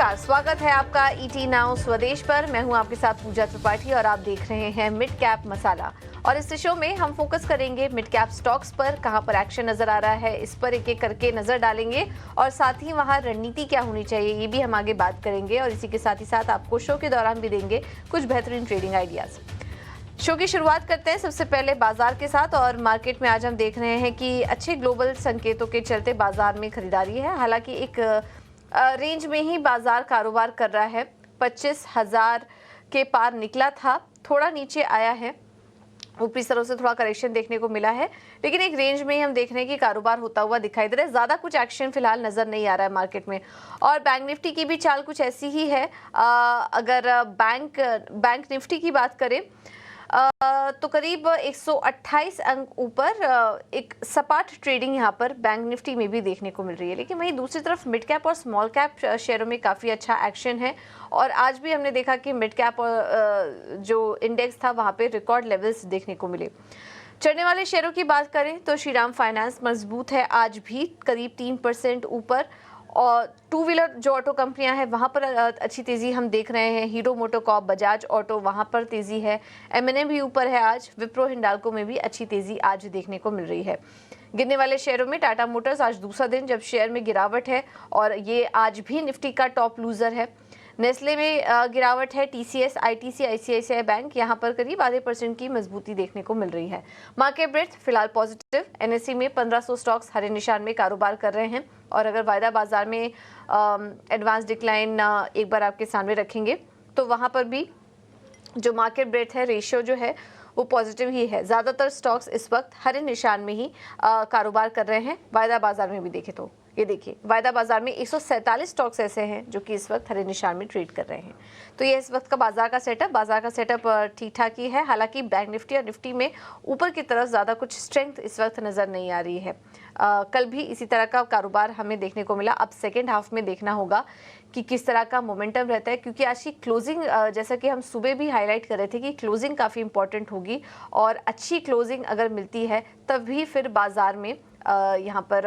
नमस्कार, स्वागत है आपका ईटी नाउ स्वदेश पर। मैं हूं आपके साथ पूजा त्रिपाठी और आप देख रहे हैं मिड कैप मसाला। और इस शो में हम फोकस करेंगे मिड कैप स्टॉक्स पर, कहां पर एक्शन नजर आ रहा है इस पर एक एक करके नजर डालेंगे और साथ ही वहां रणनीति क्या होनी चाहिए ये भी हम आगे बात करेंगे। और इसी के साथ ही साथ आपको शो के दौरान भी देंगे कुछ बेहतरीन ट्रेडिंग आइडियाज। शो की शुरुआत करते हैं सबसे पहले बाजार के साथ। और मार्केट में आज हम देख रहे हैं कि अच्छे ग्लोबल संकेतों के चलते बाजार में खरीदारी है। हालांकि एक रेंज में ही बाजार कारोबार कर रहा है। 25,000 के पार निकला था, थोड़ा नीचे आया है, ऊपरी स्तरों से थोड़ा करेक्शन देखने को मिला है, लेकिन एक रेंज में ही हम देख रहे हैं कि कारोबार होता हुआ दिखाई दे रहा है। ज्यादा कुछ एक्शन फिलहाल नजर नहीं आ रहा है मार्केट में। और बैंक निफ्टी की भी चाल कुछ ऐसी ही है। अगर बैंक निफ्टी की बात करें तो करीब 128 अंक ऊपर एक सपाट ट्रेडिंग यहाँ पर बैंक निफ्टी में भी देखने को मिल रही है। लेकिन वहीं दूसरी तरफ मिड कैप और स्मॉल कैप शेयरों में काफ़ी अच्छा एक्शन है। और आज भी हमने देखा कि मिड कैप जो इंडेक्स था वहाँ पे रिकॉर्ड लेवल्स देखने को मिले। चढ़ने वाले शेयरों की बात करें तो श्रीराम फाइनेंस मजबूत है, आज भी करीब 3% ऊपर। और टू व्हीलर जो ऑटो कंपनियां हैं वहां पर अच्छी तेजी हम देख रहे हैं। हीरो मोटोकॉर्प, बजाज ऑटो, वहां पर तेजी है। एमएनए भी ऊपर है आज। विप्रो, हिंडाल्को में भी अच्छी तेजी आज देखने को मिल रही है। गिरने वाले शेयरों में टाटा मोटर्स आज दूसरा दिन जब शेयर में गिरावट है और ये आज भी निफ्टी का टॉप लूजर है। नेस्ले में गिरावट है। टीसीएस, आईटीसी, आईसीआईसीआई बैंक यहाँ पर करीब आधे % की मजबूती देखने को मिल रही है। मार्केट ब्रेथ फिलहाल पॉजिटिव। एनएससी में 1500 स्टॉक्स हरे निशान में कारोबार कर रहे हैं। और अगर वायदा बाजार में एडवांस डिक्लाइन एक बार आपके सामने रखेंगे तो वहाँ पर भी जो मार्केट ब्रेथ है, रेशियो जो है वो पॉजिटिव ही है। ज़्यादातर स्टॉक्स इस वक्त हरे निशान में ही कारोबार कर रहे हैं। वायदा बाजार में भी देखें तो ये देखिए, वायदा बाजार में 147 स्टॉक्स ऐसे हैं जो कि इस वक्त हरे निशान में ट्रेड कर रहे हैं। तो ये इस वक्त का बाजार का सेटअप ठीक ठाक ही है। हालांकि बैंक निफ्टी और निफ्टी में ऊपर की तरफ ज़्यादा कुछ स्ट्रेंथ इस वक्त नज़र नहीं आ रही है। कल भी इसी तरह का कारोबार हमें देखने को मिला। अब सेकेंड हाफ में देखना होगा कि किस तरह का मोमेंटम रहता है, क्योंकि आज की क्लोजिंग, जैसा कि हम सुबह भी हाईलाइट कर रहे थे कि क्लोजिंग काफ़ी इंपॉर्टेंट होगी। और अच्छी क्लोजिंग अगर मिलती है तब भी फिर बाजार में यहाँ पर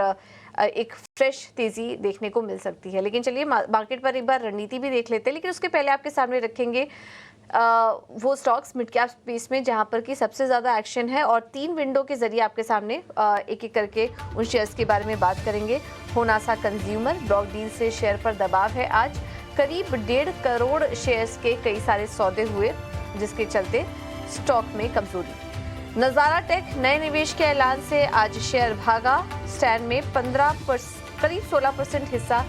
एक फ्रेश तेजी देखने को मिल सकती है। लेकिन चलिए मार्केट पर एक बार रणनीति भी देख लेते हैं। लेकिन उसके पहले आपके सामने रखेंगे वो स्टॉक्स मिड कैप स्पेस में जहां पर कि सबसे ज़्यादा एक्शन है। और 3 विंडो के जरिए आपके सामने एक एक करके उन शेयर्स के बारे में बात करेंगे। होनासा कंज्यूमर, ब्लॉक डील से शेयर पर दबाव है। आज करीब 1.5 करोड़ शेयर्स के कई सारे सौदे हुए, जिसके चलते स्टॉक में कमजोरी। नजारा टेक, नए निवेश के ऐलान से आज शेयर भागा। स्टैंड में करीब 16% हिस्सा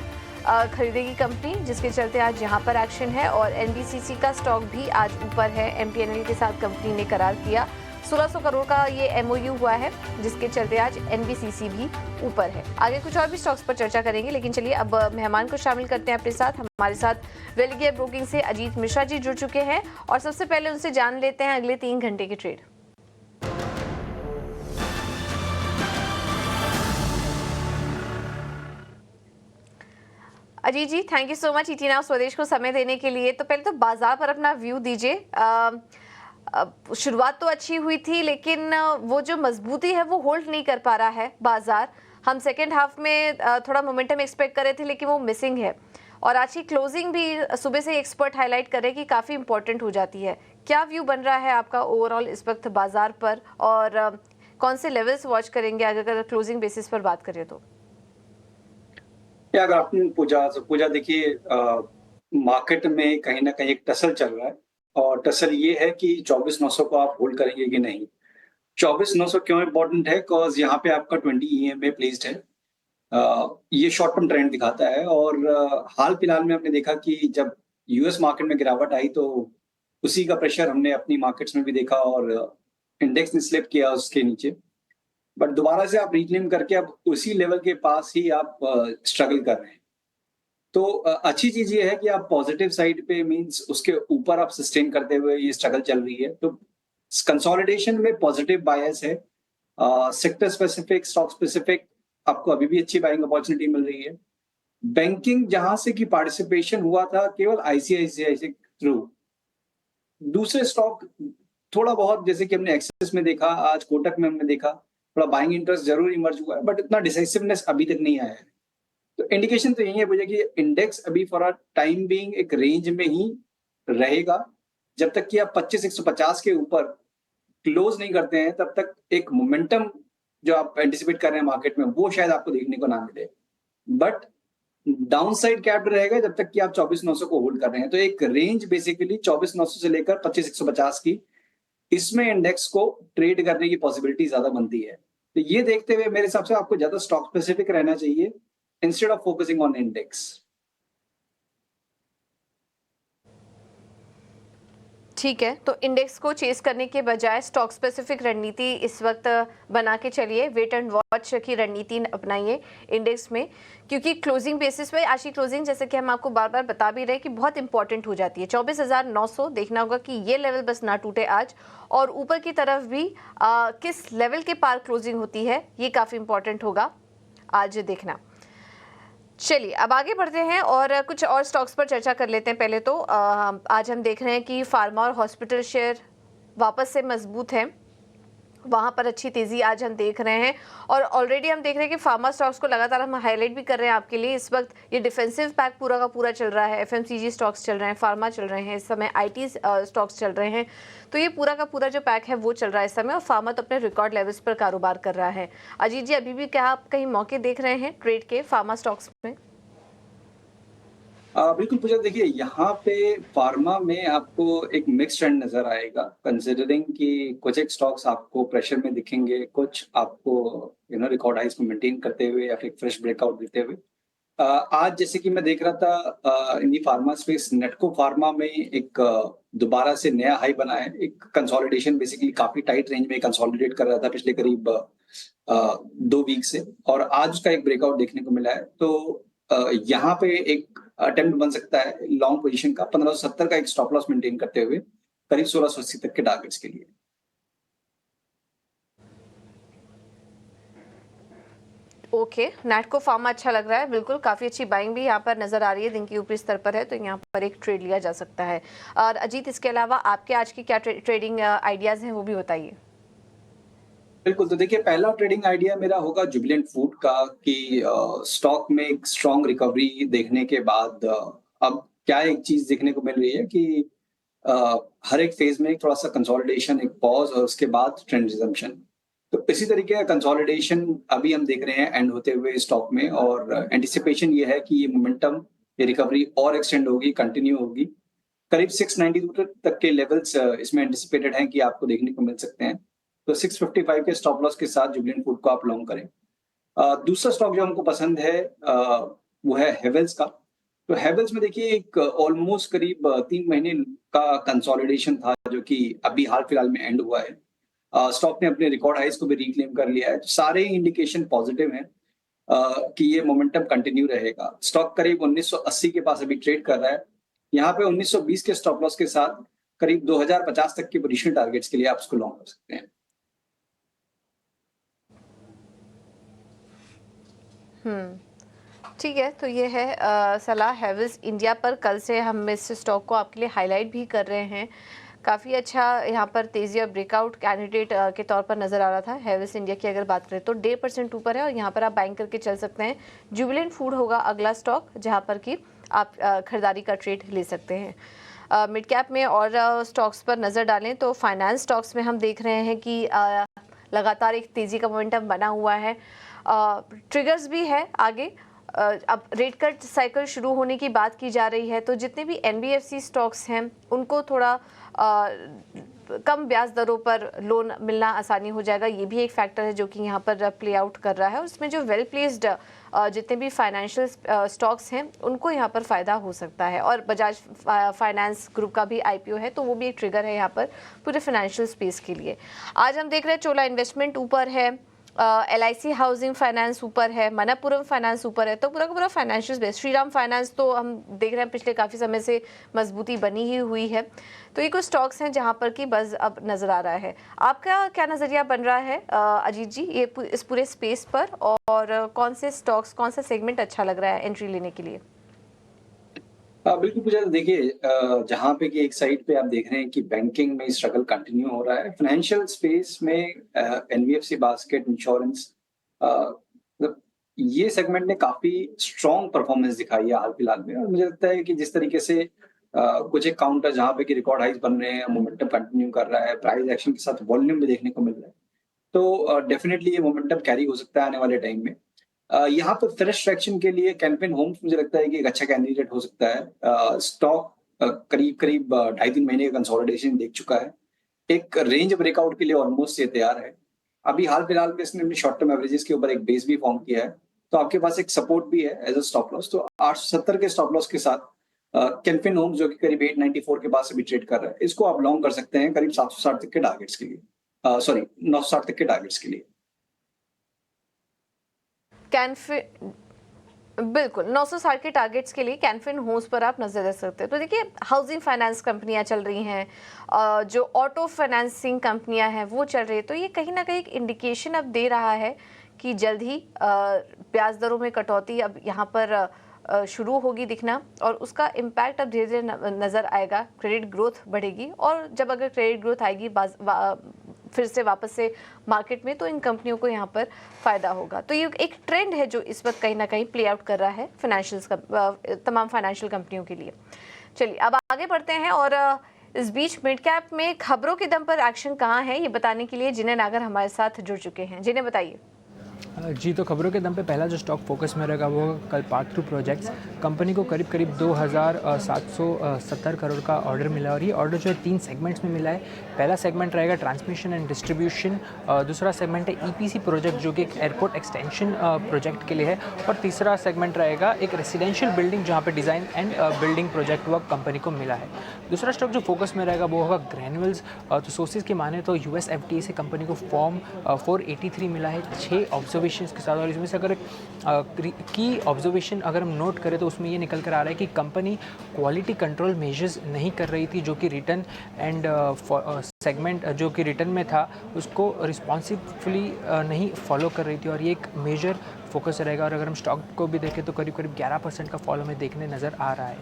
खरीदेगी कंपनी, जिसके चलते आज यहां पर एक्शन है। और एनबीसीसी का स्टॉक भी आज ऊपर है। एमटीएनएल के साथ कंपनी ने करार किया। 1600 करोड़ का ये एमओयू हुआ है, जिसके चलते आज एनबीसीसी भी ऊपर है। आगे कुछ और भी स्टॉक्स पर चर्चा करेंगे, लेकिन चलिए अब मेहमान को शामिल करते हैं अपने साथ। हमारे साथ वेलगियर ब्रोकिंग से अजीत मिश्रा जी जुड़ चुके हैं और सबसे पहले उनसे जान लेते हैं अगले 3 घंटे के trade. Ajit ji, thank you so much ET Now Swadesh को समय देने के लिए। तो पहले तो बाजार पर अपना व्यू दीजिए। शुरुआत तो अच्छी हुई थी, लेकिन वो जो मजबूती है वो होल्ड नहीं कर पा रहा है बाजार। हम सेकेंड हाफ में थोड़ा मोमेंटम एक्सपेक्ट कर रहे थे, लेकिन वो मिसिंग है। और आज की क्लोजिंग भी सुबह से एक्सपर्ट हाईलाइट कर रहे हैं कि काफ़ी इंपॉर्टेंट हो जाती है। क्या व्यू बन रहा है आपका ओवरऑल इस वक्त बाजार पर, और कौन से लेवल्स वॉच करेंगे अगर क्लोजिंग बेसिस पर बात करें तो? अगर आपने पूजा देखिए, मार्केट में कहीं ना कहीं एक टसल चल रहा है। और टसल ये है कि 24,900 को आप होल्ड करेंगे कि नहीं। 24,900 क्यों इम्पोर्टेंट है? बिकॉज यहाँ पे आपका 20 EMA प्लेस्ड है। ये शॉर्ट टर्म ट्रेंड दिखाता है। और हाल फिलहाल में हमने देखा कि जब यूएस मार्केट में गिरावट आई तो उसी का प्रेशर हमने अपनी मार्केट्स में भी देखा और इंडेक्स ने स्लिप किया उसके नीचे। बट दोबारा से आप रिक्लेम करके अब उसी लेवल के पास ही आप स्ट्रगल कर रहे हैं। तो अच्छी चीज ये है कि आप पॉजिटिव साइड पे मींस उसके ऊपर आप सस्टेन करते हुए ये स्ट्रगल चल रही है। तो कंसोलिडेशन में पॉजिटिव बायस है। सेक्टर स्पेसिफिक, स्टॉक स्पेसिफिक आपको अभी भी अच्छी बाइंग अपॉर्चुनिटी मिल रही है। बैंकिंग जहां से कि पार्टिसिपेशन हुआ था केवल आईसीआईसीआई से थ्रू, दूसरे स्टॉक थोड़ा बहुत जैसे कि हमने एक्सेस में देखा, आज कोटक में हमने देखा थोड़ा बाइंग इंटरेस्ट जरूर इमर्ज हुआ है, बट इतना डिसाइसिवनेस अभी तक नहीं आया है। तो इंडिकेशन तो यही है मुझे कि इंडेक्स अभी फॉर अ टाइम बीइंग एक रेंज में ही रहेगा। जब तक कि आप 25,150 के ऊपर क्लोज नहीं करते हैं, तब तक एक मोमेंटम जो आप एंटिसिपेट कर रहे हैं मार्केट में, वो शायद आपको देखने को ना मिले। बट डाउन साइड कैप्ड रहेगा जब तक कि आप 24,900 को होल्ड कर रहे हैं। तो एक रेंज बेसिकली 24,900 से लेकर 25,150 की, इसमें इंडेक्स को ट्रेड करने की पॉसिबिलिटी ज्यादा बनती है। तो ये देखते हुए मेरे हिसाब से आपको ज्यादा स्टॉक स्पेसिफिक रहना चाहिए instead of focusing on index. ठीक है, तो इंडेक्स को चेस करने के बजाय स्टॉक स्पेसिफिक रणनीति इस वक्त बना के चलिए, वेट एंड वॉच की रणनीति अपनाइए इंडेक्स में, क्योंकि क्लोजिंग बेसिस पे आज की क्लोजिंग जैसे कि हम आपको बार बार बता भी रहे कि बहुत इंपॉर्टेंट हो जाती है। 24,900 देखना होगा कि ये लेवल बस ना टूटे आज, और ऊपर की तरफ भी किस लेवल के पार क्लोजिंग होती है ये काफ़ी इंपॉर्टेंट होगा आज देखना। चलिए अब आगे बढ़ते हैं और कुछ और स्टॉक्स पर चर्चा कर लेते हैं। पहले तो आज हम देख रहे हैं कि फार्मा और हॉस्पिटल शेयर वापस से मजबूत हैं, वहां पर अच्छी तेजी आज हम देख रहे हैं। और ऑलरेडी हम देख रहे हैं कि फार्मा स्टॉक्स को लगातार हम हाईलाइट भी कर रहे हैं आपके लिए। इस वक्त ये डिफेंसिव पैक पूरा का पूरा चल रहा है, एफएमसीजी स्टॉक्स चल रहे हैं, फार्मा चल रहे हैं, इस समय आईटी स्टॉक्स चल रहे हैं। तो ये पूरा का पूरा जो पैक है वो चल रहा है इस समय, और फार्मा तो अपने रिकॉर्ड लेवल्स पर कारोबार कर रहा है। अजीत जी, अभी भी क्या आप कहीं मौके देख रहे हैं ट्रेड के फार्मा स्टॉक्स में? बिल्कुल पूजा, देखिए यहाँ पे फार्मा में आपको एक मिक्स ट्रेंड नजर आएगा, कंसिडरिंग कि कुछ एक स्टॉक्स आपको प्रेशर में दिखेंगे, कुछ आपको रिकॉर्ड हाइस को मेंटेन करते हुए या फिर फ्रेश ब्रेकआउट देते हुए। आज जैसे कि मैं देख रहा था इन फार्मा स्पेस, नेटको फार्मा में एक दोबारा से नया हाई बना है। एक कंसोलिडेशन, बेसिकली काफी टाइट रेंज में कंसोलिडेट कर रहा था पिछले करीब 2 वीक से, और आज उसका एक ब्रेकआउट देखने को मिला है। तो यहाँ पे एक अटेम्प्ट बन सकता है लॉन्ग पोजीशन का, 1570 का एक स्टॉप लॉस मेंटेन करते हुए करीब 1680 तक के टारगेट्स के लिए। ओके, नैटको फार्मा अच्छा लग रहा है, बिल्कुल काफ़ी अच्छी बाइंग भी यहाँ पर नज़र आ रही है, दिन के ऊपरी स्तर पर है, तो यहाँ पर एक ट्रेड लिया जा सकता है। और अजीत, इसके अलावा आपके आज की क्या ट्रेडिंग आइडियाज़ हैं वो भी बताइए। बिल्कुल, तो देखिए पहला ट्रेडिंग आइडिया मेरा होगा जुबिलेंट फूड का, कि स्टॉक में एक स्ट्रॉन्ग रिकवरी देखने के बाद अब क्या एक चीज देखने को मिल रही है कि अ, हर एक फेज में एक थोड़ा सा कंसोलिडेशन, एक पॉज और उसके बाद ट्रेंड रिजम्पशन। तो इसी तरीके का कंसोलिडेशन अभी हम देख रहे हैं एंड होते हुए स्टॉक में, और एंटिसिपेशन ये है कि ये मोमेंटम, ये रिकवरी और एक्सटेंड होगी, कंटिन्यू होगी। करीब 692 तक के लेवल्स इसमें एंटिसिपेटेड हैं कि आपको देखने को मिल सकते हैं। तो 655 के स्टॉप लॉस के साथ जुबिलेंट फूड को आप लॉन्ग करें। दूसरा स्टॉक जो हमको पसंद है वो है हेवेल्स का। तो हेवेल्स में देखिए एक ऑलमोस्ट करीब 3 महीने का कंसोलिडेशन था, जो कि अभी हाल फिलहाल में एंड हुआ है। स्टॉक ने अपने रिकॉर्ड हाइस को भी रिक्लेम कर लिया है। तो सारे इंडिकेशन पॉजिटिव हैं कि ये मोमेंटम कंटिन्यू रहेगा। स्टॉक करीब 1980 के पास अभी ट्रेड कर रहा है। यहाँ पे 1920 के स्टॉप लॉस के साथ करीब 2050 तक के पोजीशन टारगेट्स के लिए आप उसको लॉन्ग कर सकते हैं। ठीक है, तो ये है सलाह हैवेल्स इंडिया पर। कल से हम इस स्टॉक को आपके लिए हाईलाइट भी कर रहे हैं। काफ़ी अच्छा यहाँ पर तेज़ी और ब्रेकआउट कैंडिडेट के तौर पर नज़र आ रहा था। हैवेल्स इंडिया की अगर बात करें तो 1.5% ऊपर है, और यहाँ पर आप बाइंग करके चल सकते हैं। जुबिलेंट फूड होगा अगला स्टॉक जहाँ पर कि आप खरीदारी का ट्रेड ले सकते हैं। मिड कैप में और स्टॉक्स पर नज़र डालें तो फाइनेंस स्टॉक्स में हम देख रहे हैं कि लगातार एक तेज़ी का मोमेंटम बना हुआ है। ट्रिगर्स भी है आगे। अब रेट कट साइकिल शुरू होने की बात की जा रही है, तो जितने भी एनबीएफसी स्टॉक्स हैं उनको थोड़ा कम ब्याज दरों पर लोन मिलना आसानी हो जाएगा। ये भी एक फैक्टर है जो कि यहाँ पर प्ले आउट कर रहा है। और उसमें जो वेल प्लेस्ड जितने भी फाइनेंशियल स्टॉक्स हैं उनको यहाँ पर फ़ायदा हो सकता है। और बजाज फाइनेंस ग्रुप का भी आईपीओ है, तो वो भी एक ट्रिगर है यहाँ पर पूरे फाइनेंशियल स्पेस के लिए। आज हम देख रहे हैं चोला इन्वेस्टमेंट ऊपर है, LIC हाउसिंग फाइनेंस ऊपर है, मनप्पुरम फाइनेंस ऊपर है। तो पूरा का पूरा फाइनेंशियल बेस, श्रीराम फाइनेंस तो हम देख रहे हैं पिछले काफ़ी समय से मजबूती बनी ही हुई है। तो ये कुछ स्टॉक्स हैं जहां पर कि बज़ अब नज़र आ रहा है। आपका क्या नज़रिया बन रहा है अजीत जी ये इस पूरे स्पेस पर, और कौन से स्टॉक्स, कौन सा सेगमेंट अच्छा लग रहा है एंट्री लेने के लिए? बिल्कुल पूजा, देखिए जहाँ पे कि एक साइड पे आप देख रहे हैं कि बैंकिंग में स्ट्रगल कंटिन्यू हो रहा है, फाइनेंशियल स्पेस में एनबीएफसी बास्केट, इंश्योरेंस, मतलब ये सेगमेंट ने काफ़ी स्ट्रॉन्ग परफॉर्मेंस दिखाई है हाल-फिलहाल में और मुझे लगता है कि जिस तरीके से कुछ एक काउंटर जहाँ पे कि रिकॉर्ड हाइज़ बन रहे हैं, मोमेंटम कंटिन्यू कर रहा है, प्राइस एक्शन के साथ वॉल्यूम भी देखने को मिल रहा है। तो डेफिनिटली ये मोमेंटम कैरी हो सकता है आने वाले टाइम में। यहाँ पर फ्रेश ट्रैक्शन के लिए कैन फिन होम्स मुझे लगता है कि एक अच्छा कैंडिडेट हो सकता है। स्टॉक करीब-करीब 2.5-3 महीने का कंसोलिडेशन देख चुका है। एक रेंज ब्रेकआउट के लिए ऑलमोस्ट ये तैयार है। अभी हाल-फिलहाल में इसने अपनी शॉर्ट टर्म एवरेजेस के ऊपर एक बेस भी फॉर्म किया है। तो आपके पास एक सपोर्ट भी है एज़ अ स्टॉप लॉस। तो 870 के स्टॉप लॉस के साथ कैन फिन होम्स जो कि करीब 894 के पास अभी ट्रेड कर रहा है, इसको आप लॉन्ग कर सकते हैं करीब 760 तक के टारगेट्स के लिए। सॉरी 960 तक के टारगेट्स के लिए। कैनफिन बिल्कुल 960 के टारगेट्स के लिए कैनफिन होम्स पर आप नजर रख सकते हैं। तो देखिए हाउसिंग फाइनेंस कंपनियां चल रही हैं, जो ऑटो फाइनेंसिंग कंपनियां हैं वो चल रही है, तो ये कहीं ना कहीं एक इंडिकेशन अब दे रहा है कि जल्द ही ब्याज दरों में कटौती अब यहाँ पर शुरू होगी दिखना, और उसका इम्पैक्ट अब धीरे धीरे नज़र आएगा। क्रेडिट ग्रोथ बढ़ेगी, और जब अगर क्रेडिट ग्रोथ आएगी फिर से वापस से मार्केट में, तो इन कंपनियों को यहाँ पर फ़ायदा होगा। तो ये एक ट्रेंड है जो इस वक्त कहीं ना कहीं प्ले आउट कर रहा है तमाम फाइनेंशियल कंपनियों के लिए। चलिए अब आगे बढ़ते हैं, और इस बीच मिड कैप में खबरों के दम पर एक्शन कहाँ है ये बताने के लिए जिन्हें नागर हमारे साथ जुड़ चुके हैं। जिन्हें बताइए। जी, तो खबरों के दम पे पहला जो स्टॉक फोकस में रहेगा वो कल्पातरू प्रोजेक्ट्स। कंपनी को करीब 2770 करोड़ का ऑर्डर मिला, और ये ऑर्डर जो है 3 सेगमेंट्स में मिला है। पहला सेगमेंट रहेगा ट्रांसमिशन एंड डिस्ट्रीब्यूशन, दूसरा सेगमेंट है ईपीसी प्रोजेक्ट जो कि एक एयरपोर्ट एक्सटेंशन प्रोजेक्ट के लिए है, और तीसरा सेगमेंट रहेगा एक रेसिडेंशियल बिल्डिंग जहाँ पे design and building project work company को मिला है। दूसरा स्टॉक जो फोकस में रहेगा वो होगा ग्रैन्युअल्स। तो सोर्सेज की माने तो यूएस एफडीए से कंपनी को फॉर्म 483 मिला है 6 ऑब्जर्वेशंस के साथ, और इसमें से अगर की ऑब्जर्वेशन अगर हम नोट करें तो उसमें ये निकल कर आ रहा है कि कंपनी क्वालिटी कंट्रोल मेजर्स नहीं कर रही थी, जो कि रिटर्न एंड सेगमेंट जो कि रिटर्न में था उसको रिस्पॉन्सिवली नहीं फॉलो कर रही थी, और ये एक मेजर फोकस रहेगा। और अगर हम स्टॉक को भी देखें तो करीब 11% का फॉल हमें देखने नज़र आ रहा है।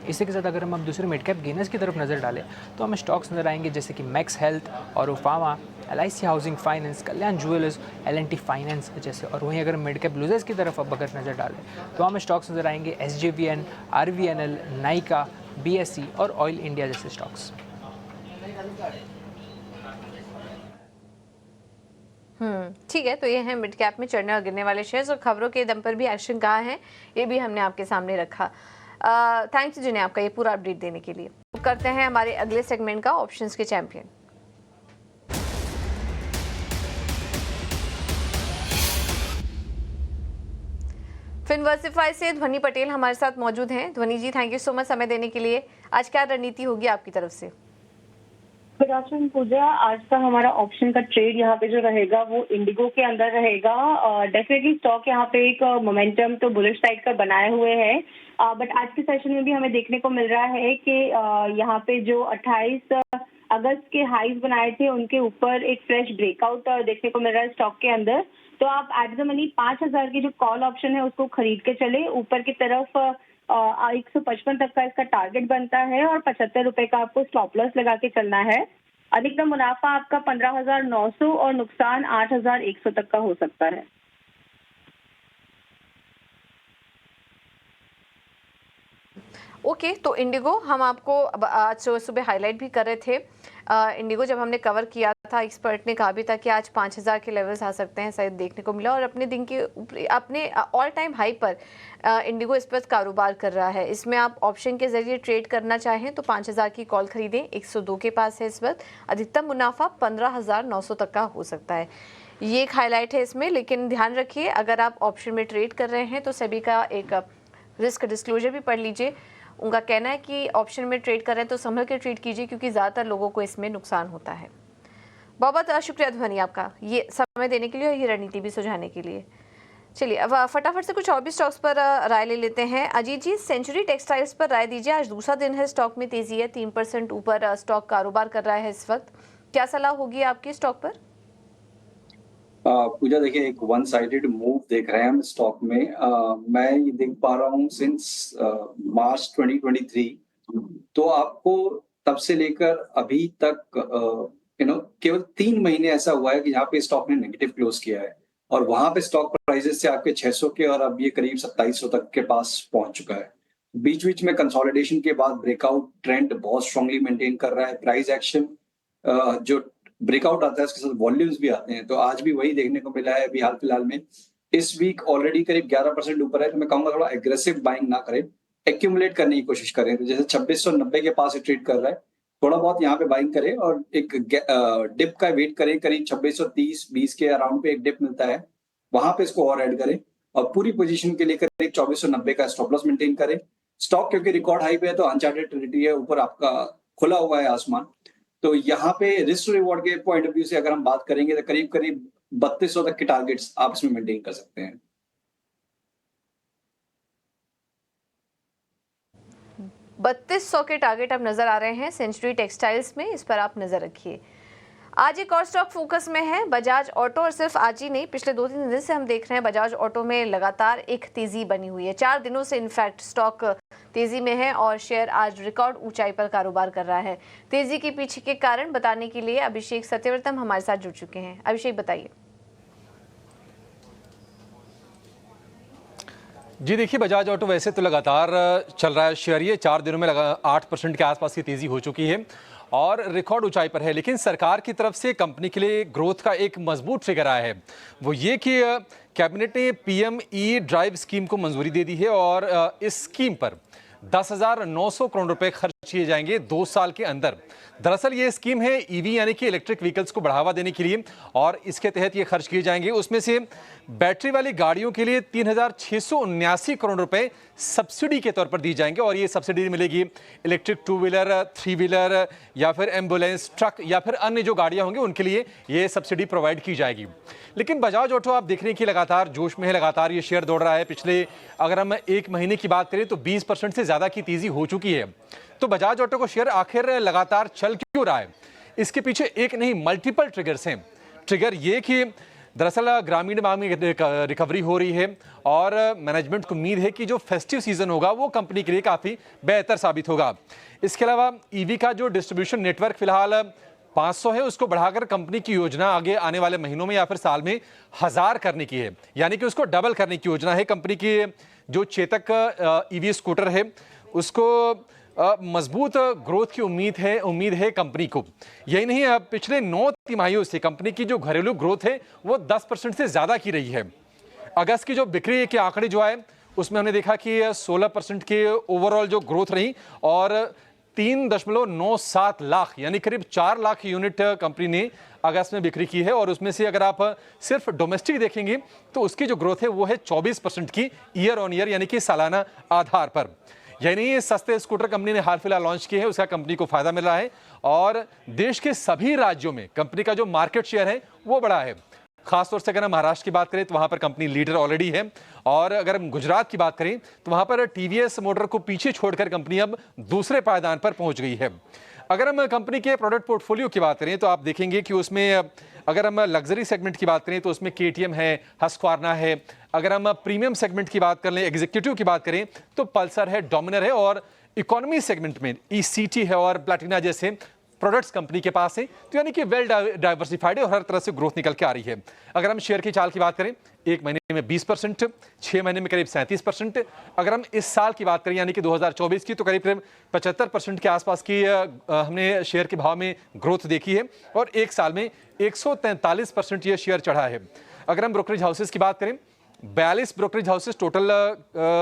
इसी के साथ अगर हम दूसरे मिड कैप गेनर्स की तरफ नज़र डालें तो हमें स्टॉक्स नज़र आएंगे जैसे कि Max Health, Auropharma, LIC housing finance, Kalyan Jewellers, L&T finance जैसे। और वहीं अगर मिड कैप लूजर्स की तरफ अब अगर नज़र डालें तो हमें स्टॉक्स नज़र आएंगे SJVN, RVNL, नाइका, BSE और ऑयल इंडिया जैसे स्टॉक्स। ठीक है, तो ये हैं मिड कैप में चढ़ने और गिरने वाले शेयर्स, और खबरों के दम पर भी एक्शन कहाँ है ये भी हमने आपके सामने रखा। थैंक्स जिन्हें आपका ये पूरा अपडेट देने के लिए। करते हैं हमारे अगले सेगमेंट का, ऑप्शंस के चैंपियन। फिनवर्सिफाई से ध्वनि पटेल हमारे साथ मौजूद हैं। ध्वनि जी, थैंक यू सो मच समय देने के लिए। आज क्या रणनीति होगी आपकी तरफ से? गुड आफ्टरनून पूजा। आज का हमारा ऑप्शन का ट्रेड यहाँ पे जो रहेगा वो इंडिगो के अंदर रहेगा। डेफिनेटली स्टॉक यहाँ पे एक मोमेंटम तो बुलिश साइड का बनाए हुए है, बट आज के सेशन में भी हमें देखने को मिल रहा है कि यहाँ पे जो 28 अगस्त के हाईज बनाए थे उनके ऊपर एक फ्रेश ब्रेकआउट देखने को मिल रहा है स्टॉक के अंदर। तो आप एट द मनी 5000 की जो कॉल ऑप्शन है उसको खरीद के चले। ऊपर की तरफ 155 तक का इसका टारगेट बनता है, और 75 रुपए का आपको स्टॉप लॉस लगा के चलना है। अधिकतम मुनाफा आपका 15,900 और नुकसान 8,100 तक का हो सकता है। ओके, तो इंडिगो हम आपको आज सुबह हाईलाइट भी कर रहे थे। इंडिगो जब हमने कवर किया था, एक्सपर्ट ने कहा भी था कि आज 5000 के लेवल्स आ सकते हैं, शायद देखने को मिला, और अपने दिन के अपने ऑल टाइम हाई पर इंडिगो इस पर कारोबार कर रहा है। इसमें आप ऑप्शन के जरिए ट्रेड करना चाहें तो 5000 की कॉल खरीदें, 102 के पास है इस वक्त। अधिकतम मुनाफा 15,900 तक का हो सकता है, ये एक हाईलाइट है इसमें। लेकिन ध्यान रखिए, अगर आप ऑप्शन में ट्रेड कर रहे हैं तो सेबी का एक रिस्क डिस्क्लोजर भी पढ़ लीजिए। उनका कहना है कि ऑप्शन में ट्रेड कर रहे हैं तो संभल के ट्रेड कीजिए, क्योंकि ज़्यादातर लोगों को इसमें नुकसान होता है। बहुत बहुत शुक्रिया ध्वनि आपका ये समय देने के लिए और ये रणनीति भी सुझाने के लिए। चलिए अब फटाफट से कुछ और भी स्टॉक्स पर राय ले लेते हैं। अजीत जी, सेंचुरी टेक्सटाइल्स पर राय दीजिए। आज दूसरा दिन है, स्टॉक में तेजी है, 3% ऊपर स्टॉक कारोबार कर रहा है इस वक्त। क्या सलाह होगी आपकी स्टॉक पर? पूजा देखिए, एक वन साइडेड मूव देख रहे हैं हम स्टॉक में। मैं ये देख पा रहा हूँ सिंस मार्च 2023, तो आपको तब से लेकर अभी तक केवल 3 महीने ऐसा हुआ है कि जहाँ पे स्टॉक ने नेगेटिव क्लोज किया है। और वहां पे स्टॉक प्राइसेस से आपके 600 के और अब ये करीब 2700 तक के पास पहुंच चुका है। बीच बीच में कंसोलिडेशन के बाद ब्रेकआउट ट्रेंड बहुत स्ट्रांगली मेंटेन कर रहा है। प्राइस एक्शन जो ब्रेकआउट आता है उसके साथ वॉल्यूम्स भी आते हैं, तो आज भी वही देखने को मिला है अभी हाल फिलहाल में। इस वीक ऑलरेडी करीब 11% ऊपर है, तो मैं कहूंगा थोड़ा एग्रेसिव बाइंग ना करें, एक्यूमुलेट करने की कोशिश करें। तो जैसे 2690 के पास ट्रेड कर रहा है, थोड़ा बहुत यहाँ पे बाइंग करें और एक डिप का वेट करें, करीब 2630-20 के अराउंड पे एक डिप मिलता है, वहां पे इसको और ऐड करें और पूरी पोजीशन के लिए करीब 2490 का स्टॉप लॉस मेंटेन करें। स्टॉक क्योंकि रिकॉर्ड हाई पे है तो अनचार्टेड टेरिटरी है, ऊपर आपका खुला हुआ है आसमान, तो यहाँ पे रिस्क रिवॉर्ड के पॉइंट ऑफ व्यू से अगर हम बात करेंगे तो करीब करीब 3200 तक के टारगेट्स आप इसमें मेंटेन कर सकते हैं। 3200 के टारगेट अब नजर आ रहे हैं सेंचुरी टेक्सटाइल्स में, इस पर आप नजर रखिए। आज एक और स्टॉक फोकस में है बजाज ऑटो, और सिर्फ आज ही नहीं, पिछले 2-3 दिन से हम देख रहे हैं बजाज ऑटो में लगातार एक तेजी बनी हुई है। 4 दिनों से इनफैक्ट स्टॉक तेजी में है और शेयर आज रिकॉर्ड ऊंचाई पर कारोबार कर रहा है। तेजी के पीछे के कारण बताने के लिए अभिषेक सत्यव्रतम हमारे साथ जुड़ चुके हैं। अभिषेक, बताइए। जी देखिए, बजाज ऑटो वैसे तो लगातार चल रहा है शेयर, ये 4 दिनों में 8% के आसपास की तेजी हो चुकी है और रिकॉर्ड ऊंचाई पर है। लेकिन सरकार की तरफ से कंपनी के लिए ग्रोथ का एक मजबूत फिगर आया है, वो ये कि कैबिनेट ने पीएमई ड्राइव स्कीम को मंजूरी दे दी है और इस स्कीम पर 10,900 करोड़ रुपए खर्च किए जाएंगे 2 साल के अंदर। दरअसल ये स्कीम है ईवी यानी कि इलेक्ट्रिक व्हीकल्स को बढ़ावा देने के लिए और इसके तहत ये खर्च किए जाएंगे। उसमें से बैटरी वाली गाड़ियों के लिए 3,679 करोड़ रुपए सब्सिडी के तौर पर दी जाएंगे और ये सब्सिडी मिलेगी इलेक्ट्रिक 2 व्हीलर, 3 व्हीलर या फिर एम्बुलेंस, ट्रक या फिर अन्य जो गाड़ियां होंगी उनके लिए ये सब्सिडी प्रोवाइड की जाएगी। लेकिन बजाज ऑटो आप देख रहे हैं कि लगातार जोश में है, लगातार ये शेयर दौड़ रहा है। पिछले अगर हम 1 महीने की बात करें तो 20% से ज्यादा की तेजी हो चुकी है। तो बजाज ऑटो को शेयर आखिर लगातार चल क्यों रहा है? इसके पीछे एक नहीं मल्टीपल ट्रिगर्स हैं। ट्रिगर ये कि दरअसल ग्रामीण मांग में रिकवरी हो रही है और मैनेजमेंट को उम्मीद है कि जो फेस्टिव सीजन होगा वो कंपनी के लिए काफी बेहतर साबित होगा। इसके अलावा ईवी का जो डिस्ट्रीब्यूशन नेटवर्क फिलहाल 500 है, उसको बढ़ाकर कंपनी की योजना आगे आने वाले महीनों में या फिर साल में 1000 करने की है, यानी कि उसको डबल करने की योजना है। कंपनी की जो चेतक ईवी स्कूटर है उसको मजबूत ग्रोथ की उम्मीद है कंपनी को। यही नहीं, पिछले 9 तिमाहियों से कंपनी की जो घरेलू ग्रोथ है वो 10% से ज्यादा की रही है। अगस्त की जो बिक्री के आंकड़े जो आए उसमें हमने देखा कि 16% के ओवरऑल जो ग्रोथ रही और 3.97 लाख यानी करीब 4 लाख यूनिट कंपनी ने अगस्त में बिक्री की है और उसमें से अगर आप सिर्फ डोमेस्टिक देखेंगे तो उसकी जो ग्रोथ है वो है 24% की ईयर ऑन ईयर यानी कि सालाना आधार पर। यानी सस्ते स्कूटर कंपनी ने हाल फिलहाल लॉन्च किए हैं, उसका कंपनी को फायदा मिल रहा है और देश के सभी राज्यों में कंपनी का जो मार्केट शेयर है वो बढ़ा है। खासतौर से अगर हम महाराष्ट्र की बात करें तो वहां पर कंपनी लीडर ऑलरेडी है और अगर हम गुजरात की बात करें तो वहां पर टीवीएस मोटर को पीछे छोड़कर कंपनी अब दूसरे पायदान पर पहुंच गई है। अगर हम कंपनी के प्रोडक्ट पोर्टफोलियो की बात करें तो आप देखेंगे कि उसमें अगर हम लग्जरी सेगमेंट की बात करें तो उसमें केटीएम है, हस्क्वार्ना है। अगर हम प्रीमियम सेगमेंट की बात कर लें, एग्जीक्यूटिव की बात करें तो पल्सर है, डोमिनर है और इकोनॉमी सेगमेंट में ईसीटी है और प्लैटिना जैसे प्रोडक्ट्स कंपनी के पास है। तो यानी कि वेल डाइवर्सिफाइड है और हर तरह से ग्रोथ निकल के आ रही है। अगर हम शेयर की चाल की बात करें 1 महीने में 20%, 6 महीने में करीब 37%। अगर हम इस साल की बात करें यानी कि 2024 की तो करीब 75% के आसपास की हमने शेयर के भाव में ग्रोथ देखी है और 1 साल में 143% ये शेयर चढ़ा है। अगर हम ब्रोकरेज हाउसेस की बात करें 42 ब्रोकरेज हाउसेस टोटल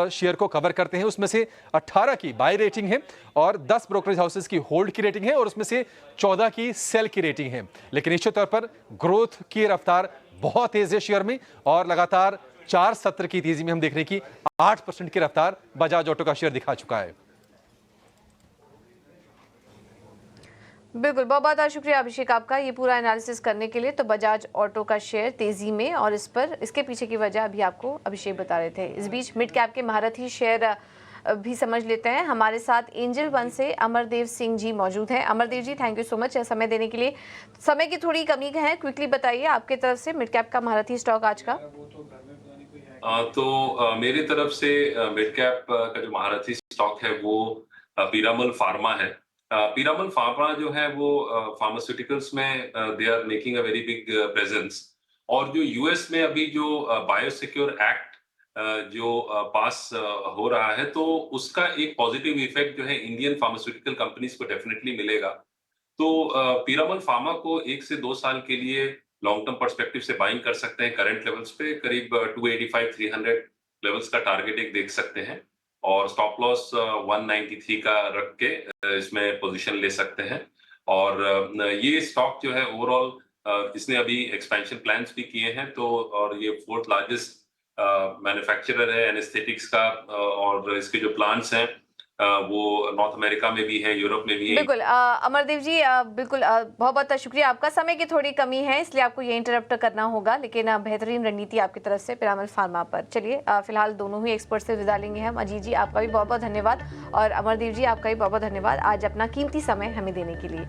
शेयर को कवर करते हैं, उसमें से 18 की बाय रेटिंग है और 10 ब्रोकरेज हाउसेस की होल्ड की रेटिंग है और उसमें से 14 की सेल की रेटिंग है। लेकिन निश्चित तौर पर ग्रोथ की रफ्तार बहुत तेज है शेयर में और लगातार 4 सत्र की तेजी में हम देख रहे हैं कि 8% की रफ्तार बजाज ऑटो का शेयर दिखा चुका है। बिल्कुल, बहुत बहुत शुक्रिया अभिषेक आपका ये पूरा एनालिसिस करने के लिए। तो बजाज ऑटो का शेयर तेजी में और इसके पीछे की वजह अभी आपको अभिषेक बता रहे थे। इस बीच मिड कैप के महारथी शेयर भी समझ लेते हैं। हमारे साथ एंजल वन से अमरदेव सिंह जी मौजूद हैं। अमरदेव जी, थैंक यू सो मच समय देने के लिए। समय की थोड़ी कमी है, क्विकली बताइए आपके तरफ से मिड कैप का महारथी स्टॉक आज का। मेरी तरफ से मिड कैप का जो महारथी स्टॉक है वो पीरामल फार्मा है। पीरामल फार्मा जो है वो फार्मास्यूटिकल्स में they are making a very big presence और जो यूएस में अभी जो बायोसिक्योर एक्ट जो पास हो रहा है, तो उसका एक पॉजिटिव इफेक्ट जो है इंडियन फार्मास्यूटिकल कंपनीज को डेफिनेटली मिलेगा। तो पीरामल फार्मा को 1 से 2 साल के लिए लॉन्ग टर्म पर्सपेक्टिव से बाइंग कर सकते हैं। करंट लेवल्स पे करीब 285-300 लेवल्स का टारगेट एक देख सकते हैं और स्टॉप लॉस 193 का रख के इसमें पोजीशन ले सकते हैं। और ये स्टॉक जो है ओवरऑल इसने अभी एक्सपेंशन प्लान्स भी किए हैं, तो और ये 4th लार्जेस्ट मैन्युफैक्चरर है एनेस्थेटिक्स का, और इसके जो प्लांट्स हैं वो नॉर्थ अमेरिका में भी है, यूरोप में भी है। बिल्कुल अमरदेव जी बिल्कुल बहुत बहुत शुक्रिया। आपका समय की थोड़ी कमी है इसलिए आपको ये इंटरप्ट करना होगा, लेकिन बेहतरीन रणनीति आपकी तरफ से पीरामल फार्मा पर। चलिए फिलहाल दोनों ही एक्सपर्ट से विदा लेंगे हम। अजीत जी आपका भी बहुत बहुत धन्यवाद और अमरदेव जी आपका भी बहुत बहुत धन्यवाद आज अपना कीमती समय हमें देने के लिए।